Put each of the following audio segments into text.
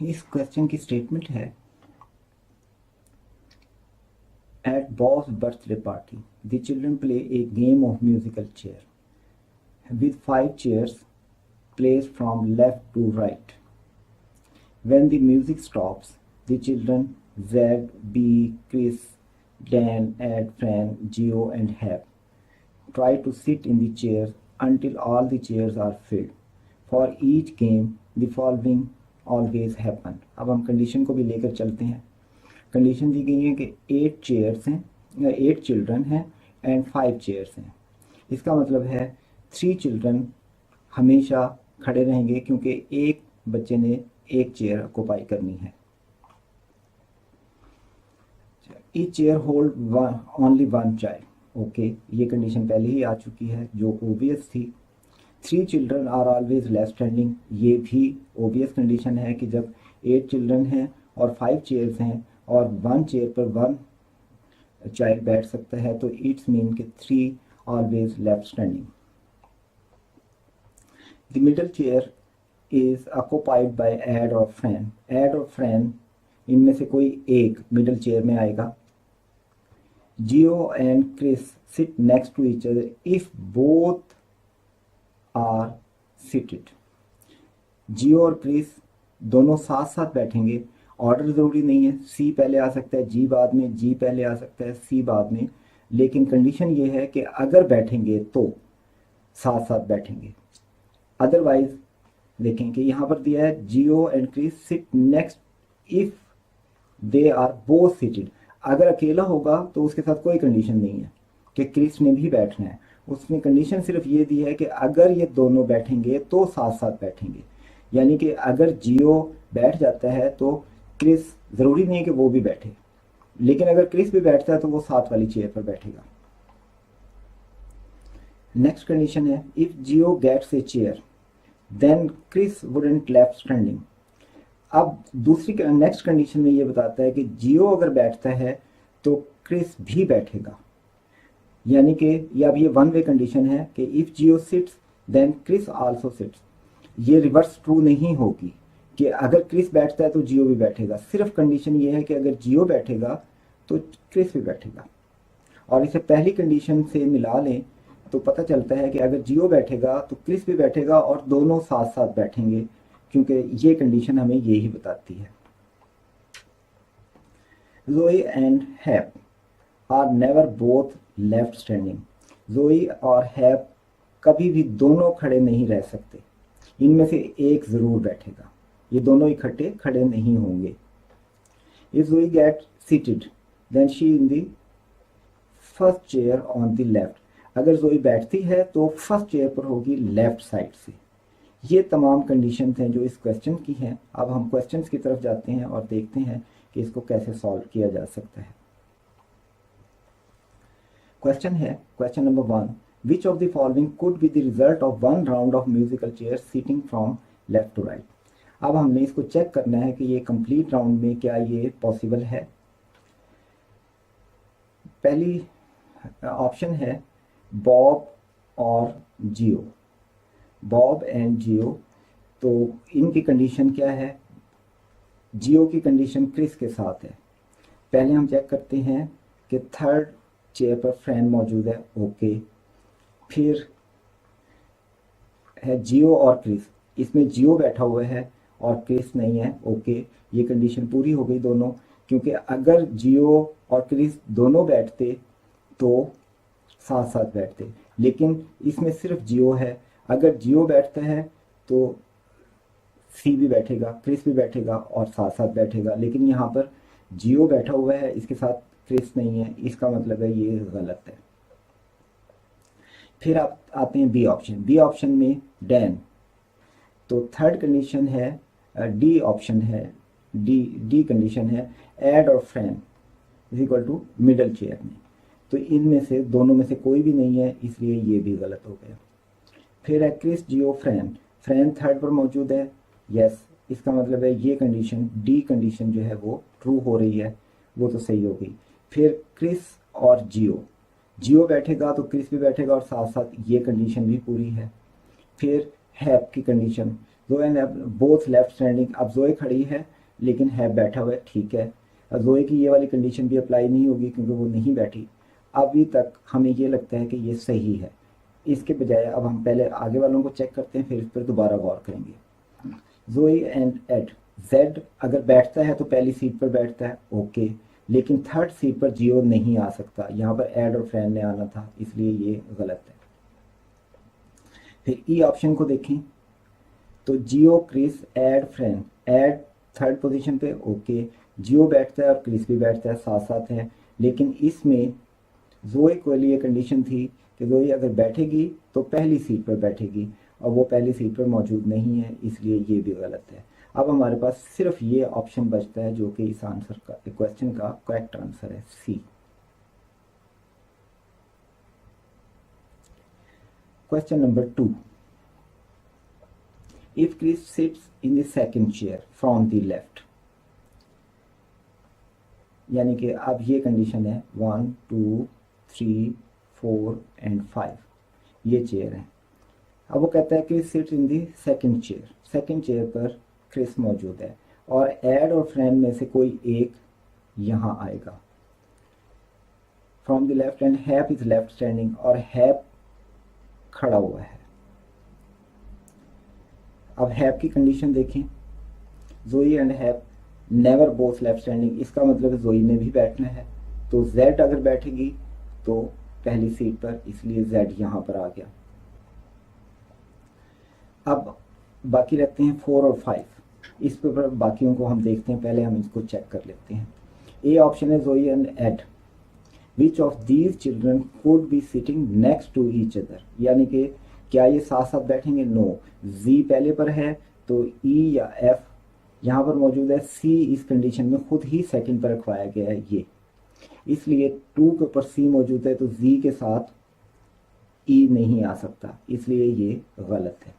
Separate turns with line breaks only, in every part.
इस क्वेश्चन की स्टेटमेंट है, at Bob's birthday party the children play a game of musical chair with 5 chairs placed from left to right. When the music stops, the children Z, B, Chris, Dan, Ed, Fran, Geo, and Hep try to sit in the chairs until all the chairs are filled. For each game, the following always happen. अब हम condition को भी लेकर चलते हैं। Condition दी गई है कि 8 चेयर्स हैं, 8 चिल्ड्रन हैं एंड 5 चेयर्स हैं। इसका मतलब है 3 चिल्ड्रन हमेशा खड़े रहेंगे क्योंकि एक बच्चे ने एक चेयर ऑक्युपाई करनी है। Each chair hold only 1 child. Okay, ये कंडीशन पहले ही आ चुकी है जो ओबियस थी। 3 children are always left standing, ये भी ओबियस कंडीशन है कि जब 8 चिल्ड्रन हैं और 5 चेयर्स हैं और 1 चेयर पर 1 चाइल्ड बैठ सकता है तो इट्स मीन कि 3 always left standing. The middle chair is occupied by Ed or Fran. Ed और Fran इनमें से कोई एक मिडिल चेयर में आएगा। Geo and Chris sit next to each other if both are seated. Geo और Chris दोनों साथ साथ बैठेंगे। ऑर्डर ज़रूरी नहीं है, C पहले आ सकता है, G बाद में, G पहले आ सकता है, C बाद में, लेकिन कंडीशन ये है कि अगर बैठेंगे तो साथ साथ बैठेंगे। अदरवाइज देखें कि यहाँ पर दिया है Geo and Chris sit next if they are both seated. अगर अकेला होगा तो उसके साथ कोई कंडीशन नहीं है कि क्रिस ने भी बैठना है। उसने कंडीशन सिर्फ ये दी है कि अगर ये दोनों बैठेंगे तो साथ साथ बैठेंगे, यानी कि अगर जियो बैठ जाता है तो क्रिस ज़रूरी नहीं है कि वो भी बैठे, लेकिन अगर क्रिस भी बैठता है तो वो साथ वाली चेयर पर बैठेगा। नेक्स्ट कंडीशन है, if Geo gets a chair then Chris wouldn't left standing. अब दूसरी नेक्स्ट कंडीशन में ये बताता है कि जियो अगर बैठता है तो क्रिस भी बैठेगा, यानी कि ये अब ये 1 वे कंडीशन है कि if Geo sits then Chris also sits. ये रिवर्स ट्रू नहीं होगी कि अगर क्रिस बैठता है तो जियो भी बैठेगा। सिर्फ कंडीशन ये है कि अगर जियो बैठेगा तो क्रिस भी बैठेगा। और इसे पहली कंडीशन से मिला लें तो पता चलता है कि अगर जियो बैठेगा तो क्रिस भी बैठेगा और दोनों साथ साथ बैठेंगे, क्योंकि ये कंडीशन हमें ये ही बताती है। Joey and Hap are never both left standing. Joey और हैप कभी भी दोनों खड़े नहीं रह सकते, इनमें से एक जरूर बैठेगा, ये दोनों इकट्ठे खड़े नहीं होंगे। If Joey get seated then she in the first chair on the left. अगर जोई बैठती है तो फर्स्ट चेयर पर होगी लेफ्ट साइड से। ये तमाम कंडीशंस हैं जो इस क्वेश्चन की हैं। अब हम क्वेश्चंस की तरफ जाते हैं और देखते हैं कि इसको कैसे सॉल्व किया जा सकता है। क्वेश्चन है, question number 1, which of the following could be the result of 1 round of musical chair seating from left to right. अब हमने इसको चेक करना है कि ये कंप्लीट राउंड में क्या ये पॉसिबल है। पहली ऑप्शन है बॉब और जियो, बॉब एंड जियो। तो इनकी कंडीशन क्या है, जियो की कंडीशन क्रिस के साथ है। पहले हम चेक करते हैं कि थर्ड चेयर पर फ्रेंड मौजूद है, ओके। फिर है जियो और क्रिस, इसमें जियो बैठा हुआ है और क्रिस नहीं है, ओके। ये कंडीशन पूरी हो गई दोनों, क्योंकि अगर जियो और क्रिस दोनों बैठते तो साथ साथ बैठते, लेकिन इसमें सिर्फ जियो है। अगर जियो बैठता है तो सी भी बैठेगा, क्रिस भी बैठेगा और साथ साथ बैठेगा, लेकिन यहाँ पर जियो बैठा हुआ है, इसके साथ क्रिस नहीं है, इसका मतलब है ये गलत है। फिर आप आते हैं बी ऑप्शन। बी ऑप्शन में डैन, तो थर्ड कंडीशन है, डी ऑप्शन है, डी कंडीशन है, एड और friend is equal to middle chair में। तो इनमें से दोनों में से कोई भी नहीं है, इसलिए ये भी गलत हो गया। फिर है क्रिस जियो फ्रेंड, फ्रेंड थर्ड पर मौजूद है, यस, इसका मतलब है ये कंडीशन डी कंडीशन जो है वो ट्रू हो रही है, वो तो सही हो गई। फिर क्रिस और जियो, जियो बैठेगा तो क्रिस भी बैठेगा और साथ साथ ये कंडीशन भी पूरी है। फिर हैव की condition, Joe and both left standing. अब जोए खड़ी है लेकिन हैव बैठा हुआ है, ठीक है। अब जोए की ये वाली कंडीशन भी अप्लाई नहीं होगी क्योंकि वो नहीं बैठी। अभी तक हमें ये लगता है कि ये सही है। इसके बजाय अब हम पहले आगे वालों को चेक करते हैं, फिर इस पर दोबारा गौर करेंगे। जोई एंड एड, जेड अगर बैठता है तो पहली सीट पर बैठता है, ओके, लेकिन थर्ड सीट पर जियो नहीं आ सकता। यहाँ पर एड और फ्रेंड ने आना था, इसलिए ये गलत है। फिर ई ऑप्शन को देखें तो Geo, Chris, Ed, Fred. Ed third position पे, ओके, जियो बैठता है और क्रिस भी बैठता है, साथ साथ है। लेकिन इसमें जोए के लिए कंडीशन थी कि जोए अगर बैठेगी तो पहली सीट पर बैठेगी, और वो पहली सीट पर मौजूद नहीं है, इसलिए ये भी गलत है। अब हमारे पास सिर्फ ये ऑप्शन बचता है जो कि इस आंसर का, क्वेश्चन का करेक्ट आंसर है, C. Question number 2, if Chris sits in the second chair from the left, यानी कि अब ये कंडीशन है 1 2 3 4 एंड 5, ये चेयर है। अब वो कहता है Chris sits in the second chair, second chair पर क्रिस मौजूद है, और एड और फ्रेंड में से कोई एक यहाँ आएगा from the left, and Hap is left standing, और हैप खड़ा हुआ है। अब हैप की कंडीशन देखें, Joey and Hap never both left standing, इसका मतलब जोई ने भी बैठना है, तो जेड अगर बैठेगी तो पहली सीट पर, इसलिए जेड यहाँ पर आ गया। अब बाकी रखते हैं 4 और 5, इस पर बाकियों को हम देखते हैं, पहले हम इसको चेक कर लेते हैं। ए ऑप्शन है Joey and Ed, which of these children could be sitting next to each other, यानी कि क्या ये साथ साथ बैठेंगे? नो, जी पहले पर है तो ई या एफ यहाँ पर मौजूद है, सी इस कंडीशन में खुद ही सेकंड पर रखवाया गया है ये, इसलिए 2 के ऊपर सी मौजूद है, तो जी के साथ ई नहीं आ सकता, इसलिए ये गलत है।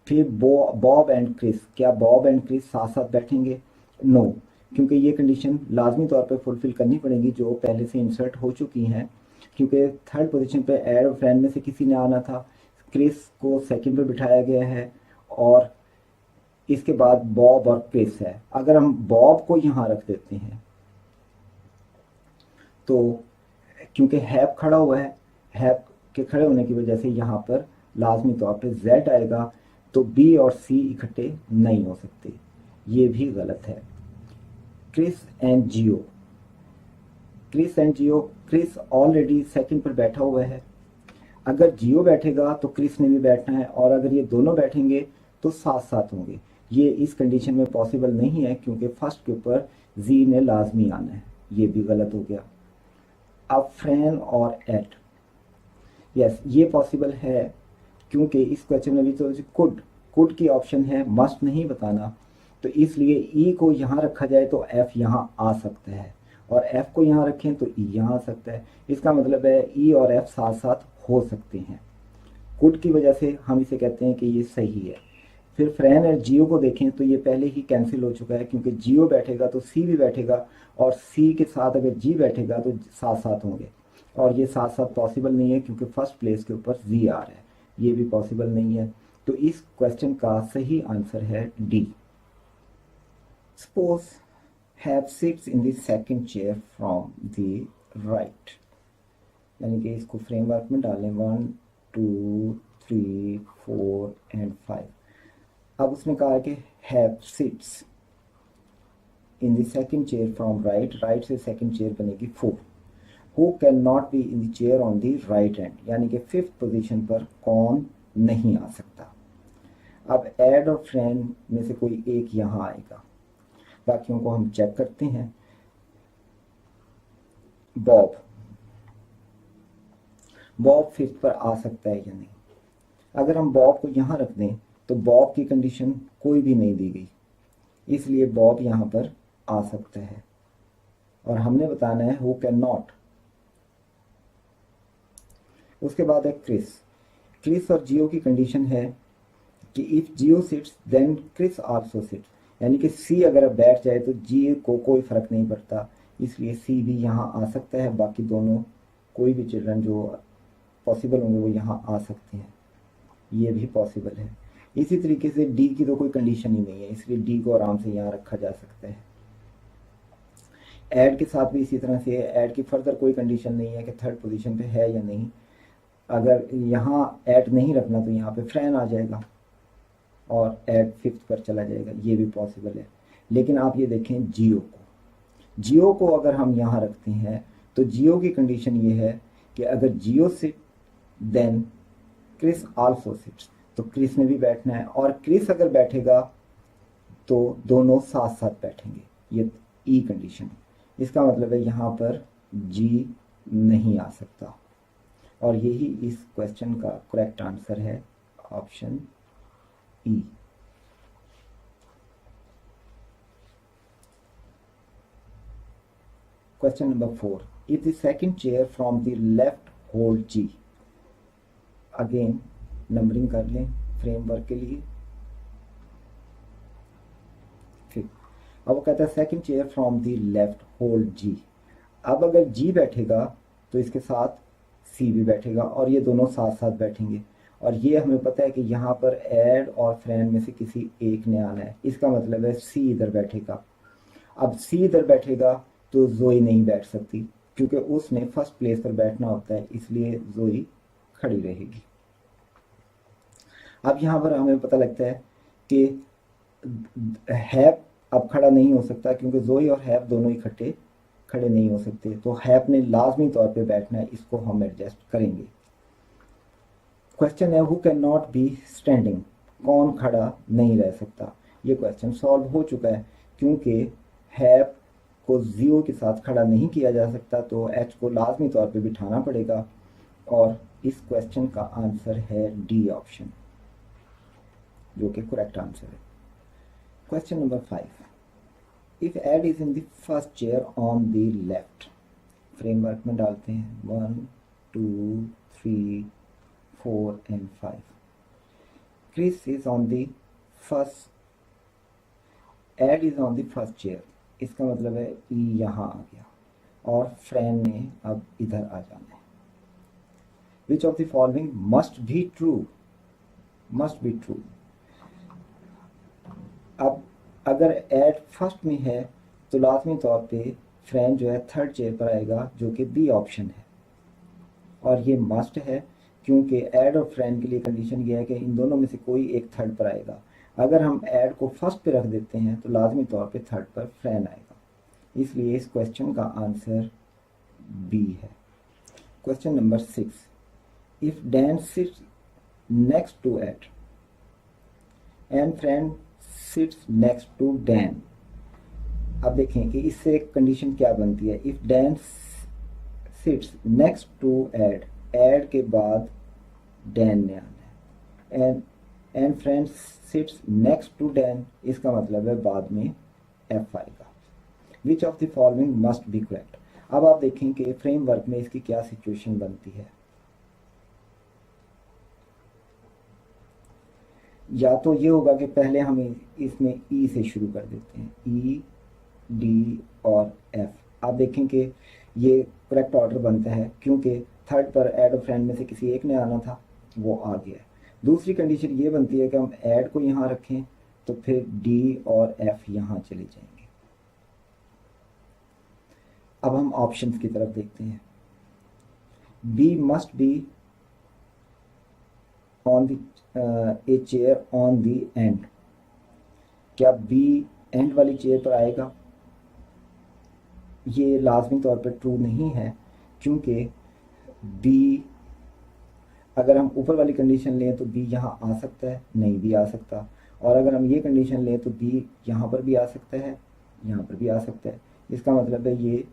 फिर बॉब एंड क्रिस, क्या बॉब एंड क्रिस साथ साथ बैठेंगे? नो, क्योंकि ये कंडीशन लाजमी तौर पे फुलफिल करनी पड़ेगी जो पहले से इंसर्ट हो चुकी हैं, क्योंकि थर्ड पोजीशन पे एड और फ्रेंड में से किसी ने आना था, क्रिस को सेकंड पे बिठाया गया है, और इसके बाद बॉब और क्रिस है। अगर हम बॉब को यहाँ रख देते हैं तो क्योंकि हैप खड़ा हुआ है, हैप के खड़े होने की वजह से यहाँ पर लाजमी तौर पे जेड आएगा, तो बी और सी इकट्ठे नहीं हो सकते, ये भी गलत है। Chris and Geo, Chris and Geo, Chris already second पर बैठा हुआ है, अगर जियो बैठेगा तो क्रिस ने भी बैठना है, और अगर ये दोनों बैठेंगे तो साथ साथ होंगे। ये इस कंडीशन में पॉसिबल नहीं है क्योंकि फर्स्ट के ऊपर जी ने लाजमी आना है, ये भी गलत हो गया। अब फ्रेंड और एट, यस ये पॉसिबल है क्योंकि इस क्वेश्चन में भी तो कुड की ऑप्शन है, मस्ट नहीं बताना, तो इसलिए ई को यहाँ रखा जाए तो एफ यहाँ आ सकता है, और एफ को यहाँ रखें तो ई यहाँ आ सकता है। इसका मतलब है ई और एफ साथ साथ हो सकते हैं, कुड की वजह से हम इसे कहते हैं कि ये सही है। फिर फ्रेंड और जियो को देखें तो ये पहले ही कैंसिल हो चुका है, क्योंकि जियो बैठेगा तो सी भी बैठेगा, और सी के साथ अगर जी बैठेगा तो साथ साथ होंगे, और ये साथ साथ पॉसिबल नहीं है क्योंकि फर्स्ट प्लेस के ऊपर जी आ रहा है, ये भी पॉसिबल नहीं है। तो इस क्वेश्चन का सही आंसर है D. Suppose have seats in the second chair from the right, यानी कि इसको फ्रेमवर्क में डालें 1 2 3 4 एंड 5। अब उसने कहा है कि have seats in the second chair from right, right से सेकंड चेयर बनेगी 4, who can not be in the chair on the right hand, यानी कि फिफ्थ पोजीशन पर कौन नहीं आ सकता। अब एड और फ्रेंड में से कोई एक यहाँ आएगा, बाकियों को हम चेक करते हैं। बॉब, बॉब फिफ्थ पर आ सकता है या नहीं? अगर हम बॉब को यहाँ रख दें तो बॉब की कंडीशन कोई भी नहीं दी गई, इसलिए बॉब यहाँ पर आ सकता है, और हमने बताना है हु कैन नॉट। उसके बाद है क्रिस, क्रिस और जियो की कंडीशन है कि if Geo sits then Chris also sits, यानी कि सी अगर बैठ जाए तो जी को कोई फर्क नहीं पड़ता, इसलिए सी भी यहाँ आ सकता है, बाकी दोनों कोई भी चिल्ड्रन जो पॉसिबल होंगे वो यहाँ आ सकते हैं, ये भी पॉसिबल है। इसी तरीके से डी की तो कोई कंडीशन ही नहीं है, इसलिए डी को आराम से यहाँ रखा जा सकता है। ऐड के साथ भी इसी तरह से है, ऐड की फर्दर कोई कंडीशन नहीं है कि थर्ड पोजीशन पे है या नहीं। अगर यहाँ ऐड नहीं रखना तो यहाँ पे फ्रैन आ जाएगा और ऐड फिफ्थ पर चला जाएगा, ये भी पॉसिबल है। लेकिन आप ये देखें जियो को अगर हम यहाँ रखते हैं तो जियो की कंडीशन ये है कि अगर Geo sit then Chris also sits, तो क्रिस ने भी बैठना है, और क्रिस अगर बैठेगा तो दोनों साथ साथ बैठेंगे, ये ई कंडीशन है। इसका मतलब है यहाँ पर जी नहीं आ सकता, और यही इस क्वेश्चन का करेक्ट आंसर है, option E. Question number 4, if the second chair from the left hold G, again numbering कर लें फ्रेमवर्क के लिए। ठीक, अब वो कहता है second chair from the left hold G। अब अगर G बैठेगा तो इसके साथ C भी बैठेगा और ये दोनों साथ साथ बैठेंगे, और ये हमें पता है कि यहाँ पर ऐड और फ्रेंड में से किसी एक ने आना है। इसका मतलब है C इधर बैठेगा। अब C इधर बैठेगा तो जोई नहीं बैठ सकती, क्योंकि उसने फर्स्ट प्लेस पर बैठना होता है, इसलिए जोई खड़ी रहेगी। अब यहाँ पर हमें पता लगता है कि हैप अब खड़ा नहीं हो सकता, क्योंकि जोई और हैप दोनों इकट्ठे खड़े नहीं हो सकते, तो हैप ने लाजमी तौर पे बैठना है, इसको हम एडजस्ट करेंगे। क्वेश्चन है who can not be standing, कौन खड़ा नहीं रह सकता। ये क्वेश्चन सॉल्व हो चुका है, क्योंकि हैप को जियो के साथ खड़ा नहीं किया जा सकता, तो एच को लाजमी तौर पे बिठाना पड़ेगा, और इस क्वेश्चन का आंसर है डी ऑप्शन, जो कि करेक्ट आंसर है। Question number 5, if Ed is in the first chair on the left, framework में डालते हैं 1 2 3 4 and 5। Chris is on the first, Ed is on the first chair, इसका मतलब है ई यहाँ आ गया और फ्रेंड ने अब इधर आ जाना है। Which of the following must be true, must be true. अब अगर एड फर्स्ट में है तो लाजमी तौर पे फ्रेंड जो है थर्ड चेयर पर आएगा, जो कि बी ऑप्शन है, और ये मस्ट है, क्योंकि ऐड और फ्रेंड के लिए कंडीशन ये है कि इन दोनों में से कोई एक थर्ड पर आएगा। अगर हम ऐड को फर्स्ट पे रख देते हैं तो लाजमी तौर पे थर्ड पर फ्रेंड आएगा, इसलिए इस क्वेश्चन का आंसर बी है। Question number 6, if Dan sits next to Ed and friend sits next to Dan, अब देखें कि इससे कंडीशन क्या बनती है। If Dan sits next to Ed, Ed के बाद डैन ने आना है, and friend sits next to Dan, इसका मतलब है बाद में एफ आएगा। Which of the following must be correct. अब आप देखें कि फ्रेमवर्क में इसकी क्या सिचुएशन बनती है। या तो ये होगा कि पहले हम इसमें ई से शुरू कर देते हैं, ई डी और एफ। आप देखें कि ये करेक्ट ऑर्डर बनता है, क्योंकि थर्ड पर ऐड और फ्रेंड में से किसी एक ने आना था, वो आ गया। दूसरी कंडीशन ये बनती है कि हम ऐड को यहाँ रखें तो फिर डी और एफ यहाँ चले जाएंगे। अब हम ऑप्शंस की तरफ देखते हैं। B must be on the A chair on the end, क्या बी एंड वाली चेयर पर आएगा? ये लाजमी तौर पर ट्रू नहीं है, क्योंकि बी अगर हम ऊपर वाली कंडीशन लें तो बी यहाँ आ सकता है, नहीं भी आ सकता, और अगर हम ये कंडीशन लें तो बी यहाँ पर भी आ सकता है, यहाँ पर भी आ सकता है। इसका मतलब है ये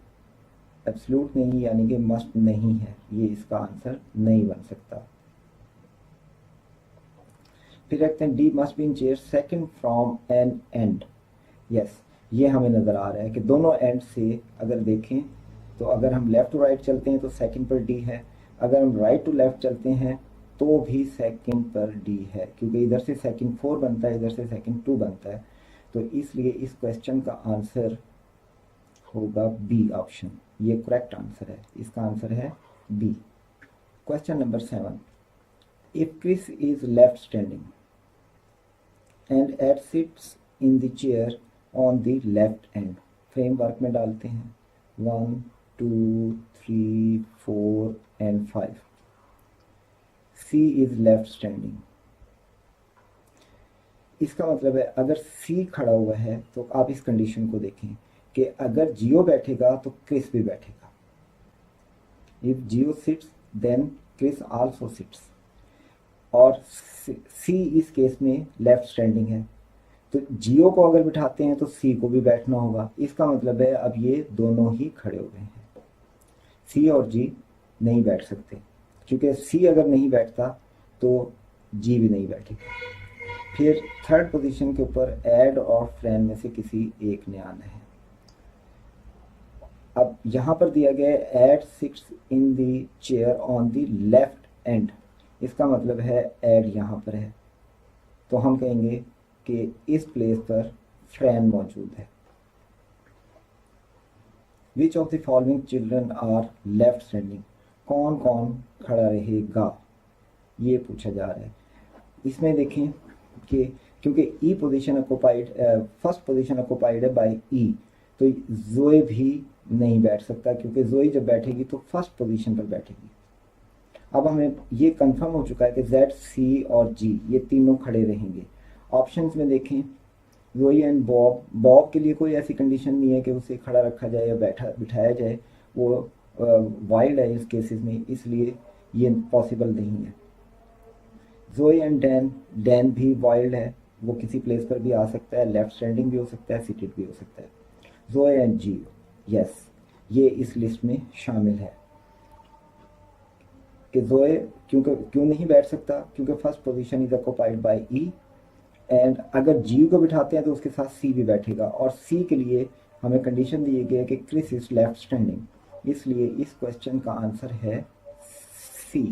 एब्सोल्यूट नहीं, यानी कि मस्ट नहीं है, ये इसका आंसर नहीं बन सकता। फिर रखते हैं D must be in chair second from an end. Yes, ये हमें नज़र आ रहा है कि दोनों एंड से अगर देखें तो अगर हम लेफ़्ट टू राइट चलते हैं तो सेकंड पर डी है, अगर हम राइट टू लेफ़्ट चलते हैं तो भी सेकंड पर डी है, क्योंकि इधर से सेकंड 4 बनता है, इधर से सेकंड 2 बनता है, तो इसलिए इस क्वेश्चन का आंसर होगा बी ऑप्शन, ये करेक्ट आंसर है, इसका आंसर है B. Question number 7, if Chris is left standing, and Ed sits in the chair on the left end. Framework में डालते हैं 1 2 3 4 and 5। C is left standing. इसका मतलब है अगर सी खड़ा हुआ है तो आप इस कंडीशन को देखें कि अगर जियो बैठेगा तो क्रिस भी बैठेगा। If Geo sits then Chris also sits. और सी इस केस में लेफ्ट स्टैंडिंग है, तो जियो को अगर बिठाते हैं तो सी को भी बैठना होगा। इसका मतलब है अब ये दोनों ही खड़े हो गए हैं। सी और जी नहीं बैठ सकते, क्योंकि सी अगर नहीं बैठता तो जी भी नहीं बैठेगा। फिर थर्ड पोजीशन के ऊपर ऐड और फ्रेंड में से किसी एक ने आना है। अब यहाँ पर दिया गया है add seats in the chair on the left and. इसका मतलब है ऐड यहाँ पर है, तो हम कहेंगे कि इस प्लेस पर फ्रेंड मौजूद है। Which of the following children are left standing. कौन कौन खड़ा रहेगा ये पूछा जा रहा है। इसमें देखें कि क्योंकि E position occupied, first position occupied है बाय ई, तो जोए भी नहीं बैठ सकता, क्योंकि जोए जब बैठेगी तो फर्स्ट पोजीशन पर बैठेगी। अब हमें ये कंफर्म हो चुका है कि जेड, सी और जी ये तीनों खड़े रहेंगे। ऑप्शंस में देखें जोए एंड बॉब। बॉब के लिए कोई ऐसी कंडीशन नहीं है कि उसे खड़ा रखा जाए या बिठाया जाए, वो वाइल्ड है इस केसेस में, इसलिए ये पॉसिबल नहीं है। जोए एंड डैन, डैन भी वाइल्ड है, वो किसी प्लेस पर भी आ सकता है, लेफ्ट स्टैंडिंग भी हो सकता है, सीटेड भी हो सकता है। जोए एंड जी, यस, ये इस लिस्ट में शामिल है। कि जोए क्यों नहीं बैठ सकता, क्योंकि first position is occupied by E, and अगर जी को बिठाते हैं तो उसके साथ सी भी बैठेगा, और सी के लिए हमें कंडीशन दी गई है कि क्रिस इज लेफ्ट स्टैंडिंग, इसलिए इस क्वेश्चन का आंसर है सी।